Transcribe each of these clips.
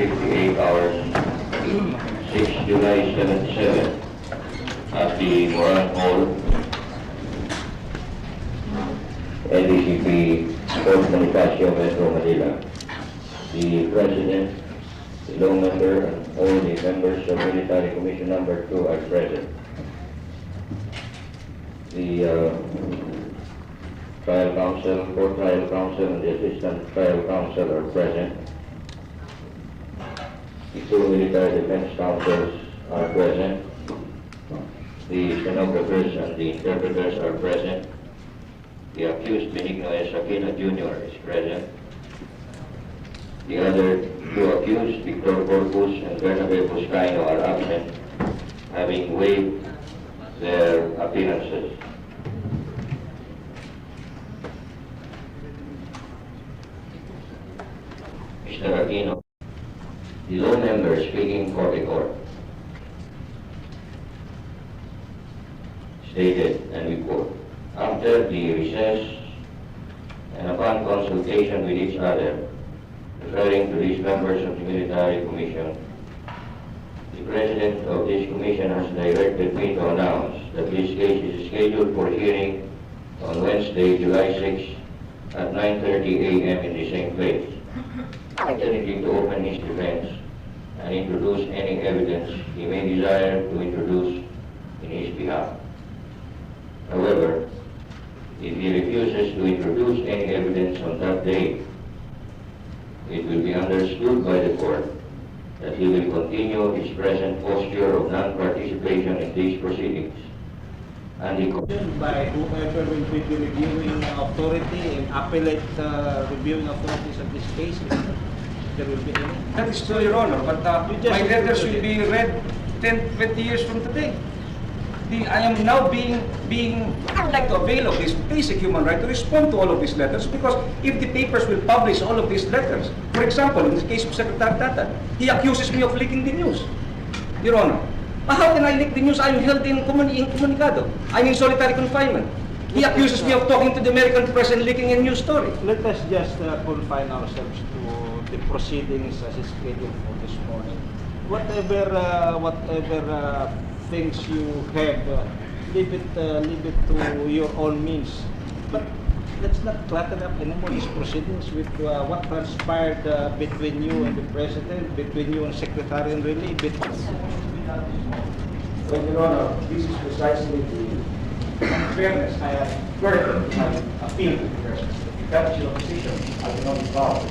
58 hours, 6 July 77, at the Moran Hall, LDCP, Port Bonifacio, Metro Manila. The President, the law member, and all the members of Military Commission Number 2 are present. The Trial Counsel, Court Trial Counsel, and the Assistant Trial Counsel are present. The two Military Defense Counsels are present. The stenographers and the interpreters are present. The accused Ninoy Aquino Jr. is present. The other two accused, Victor Corpus and Bernabe Buscaino, are absent, having waived their appearances. Mr. Aquino, the law member speaking for the court, stated, and we quote, after the recess and upon consultation with each other, referring to these members of the Military Commission, the President of this Commission has directed me to announce that this case is scheduled for hearing on Wednesday, July 6 at 9:30 a.m. in the same place. Opportunity to open his defense and introduce any evidence he may desire to introduce in his behalf. However, if he refuses to introduce any evidence on that day, it will be understood by the court that he will continue his present posture of non-participation in these proceedings. And the by whoever will be the reviewing authority and appellate reviewing authorities of this case, there will be any. That is true, Your Honor, but my letters will be read 10, 20 years from today. I am now I would like to avail of this basic human right to respond to all of these letters, because if the papers will publish all of these letters, for example, in the case of Secretary Tata, he accuses me of leaking the news, Your Honor. How can I leak the news? I'm held in comunicado. I'm in solitary confinement. He accuses me of talking to the American press and leaking a news story. Let us just confine ourselves to the proceedings as scheduled for this morning. Whatever things you have, leave it to your own means. But let's not clutter up anymore these proceedings with what transpired between you and the President, between you and Secretary and really Well, Your Honor, this is precisely the unfairness I have heard my appeal to the President. If that is your position, I will not be bound.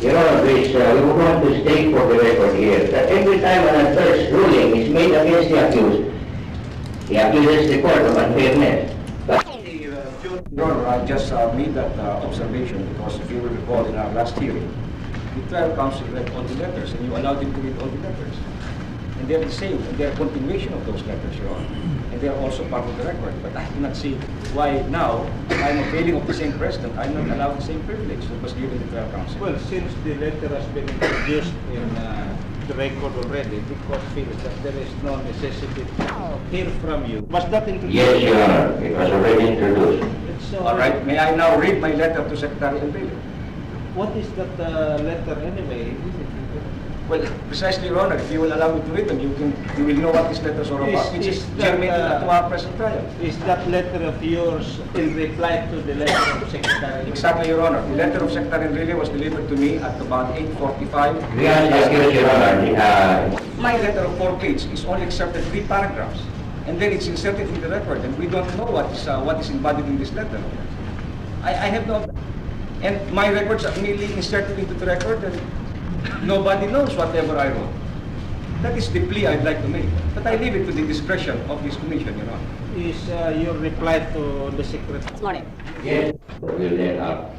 Your Honor, please, we want to state for the record here that every time an adverse ruling is made against the accused, he accuses the court of unfairness. Your Honor, I just made that observation because if you will recall in our last hearing, the trial counsel read all the letters and you allowed him to read all the letters. And they're the same, and they're a continuation of those letters, Your Honor. And they're also part of the record. But I do not see why now I'm availing of the same precedent. I'm not allowed the same privilege that was given to the trial counsel. Well, since the letter has been introduced in the record already, the court feels that there is no necessity to hear from you. Was that introduced? Yes, Your Honor, it was already introduced. All right, may I now read my letter to Secretary Enrile? What is that letter anyway? Well, precisely, Your Honor, if you will allow me to read them, you will know what these letters are about, which is germane to our present trial. Is that letter of yours in reply to the letter of Secretary? Exactly, Your Honor. The letter of Secretary Enrile was delivered to me at about 8:45. Yes, Your Honor. My letter of 4 pages is only accepted 3 paragraphs, and then it's inserted in the record, and we don't know what is embodied in this letter. I have no, and my records are merely inserted into the record, and nobody knows whatever I wrote. That is the plea I'd like to make, but I leave it to the discretion of this commission, Your Honor. Is your reply to the Secretary? Morning. Yes, we'll then act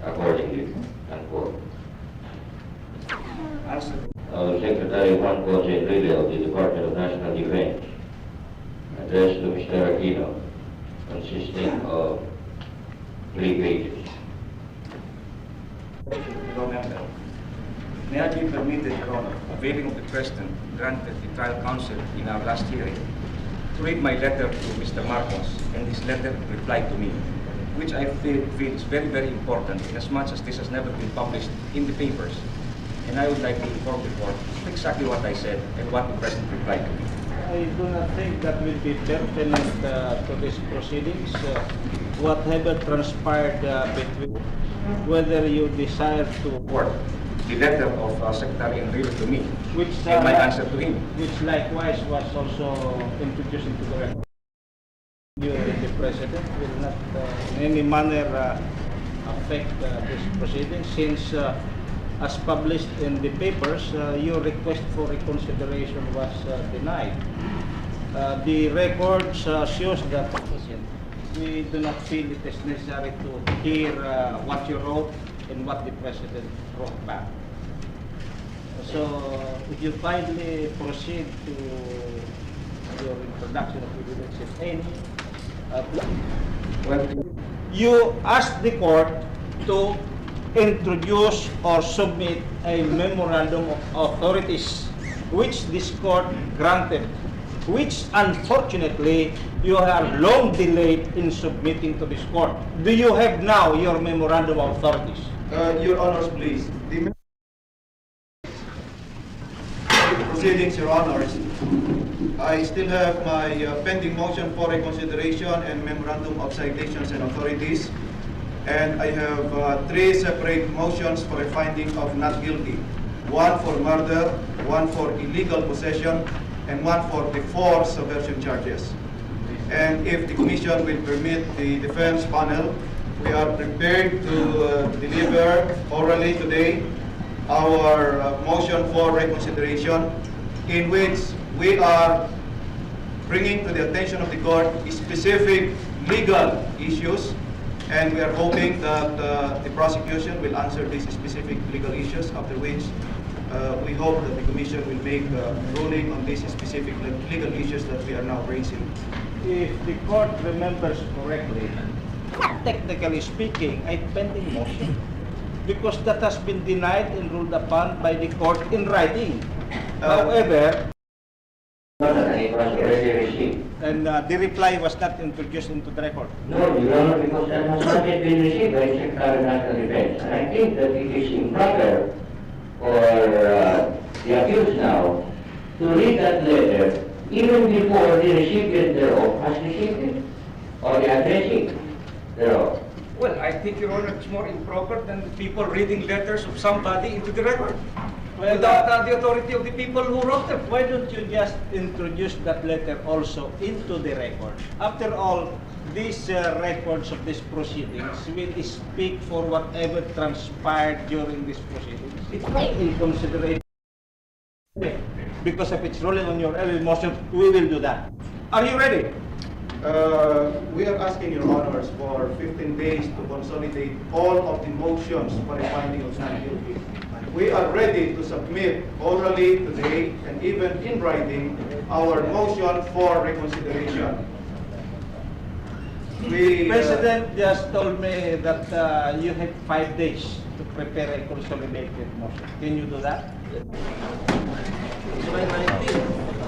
accordingly, unquote. Answer. Secretary Juan Jose Enrile of the Department of National Defense, addressed to Mr. Aquino, consisting of 3 pages. May I be permitted, Your Honor, availing of the President granted the trial counsel in our last hearing, to read my letter to Mr. Marcos and his letter reply to me, which I feel is very, very important, inasmuch as this has never been published in the papers. and I would like to inform the court exactly what I said and what the President replied to me. I do not think that will be pertinent to these proceedings. Whatever transpired between, whether you desire to, Court, the letter of Secretary Enrile to me, which and my answer to him. which likewise was also introduced into the record. You, the President, will not in any manner affect this proceeding since, as published in the papers, your request for reconsideration was denied. The records shows that we do not feel it is necessary to hear what you wrote and what the President wrote back. So, if you kindly proceed to your introduction of evidence, if any, Well, you asked the court to introduce or submit a memorandum of authorities, which this court granted, which unfortunately you have long delayed in submitting to this court. Do you have now your memorandum of authorities? Your Honors, please. The proceedings, Your Honors. I still have my pending motion for reconsideration and memorandum of citations and authorities. And I have three separate motions for a finding of not guilty. One for murder, one for illegal possession, and one for the four subversion charges. And if the Commission will permit the defense panel, we are prepared to deliver orally today our motion for reconsideration, in which we are bringing to the attention of the court specific legal issues, and we are hoping that the prosecution will answer these specific legal issues, after which we hope that the Commission will make a ruling on these specific legal issues that we are now raising. If the court remembers correctly, technically speaking, a pending motion, because that has been denied and ruled upon by the court in writing. However, It was already received. and the reply was not introduced into the record. No, Your Honor, because that has not yet been received by the Secretary of National Defense. And I think that it is improper for the accused now to read that letter even before the recipient thereof has received it, or the addressee thereof. well, I think, Your Honor, it's more improper than people reading letters of somebody into the record Well, without the authority of the people who wrote them. Why don't you just introduce that letter also into the record? After all, these records of these proceedings will speak for whatever transpired during these proceedings. It's not in consideration. Because if it's rolling on your early motion, we will do that. Are you ready? We are asking Your Honors for 15 days to consolidate all of the motions for a finding of not guilty. We are ready to submit orally today and even in writing our motion for reconsideration. The President just told me that you have 5 days to prepare a consolidated motion. Can you do that? July 19.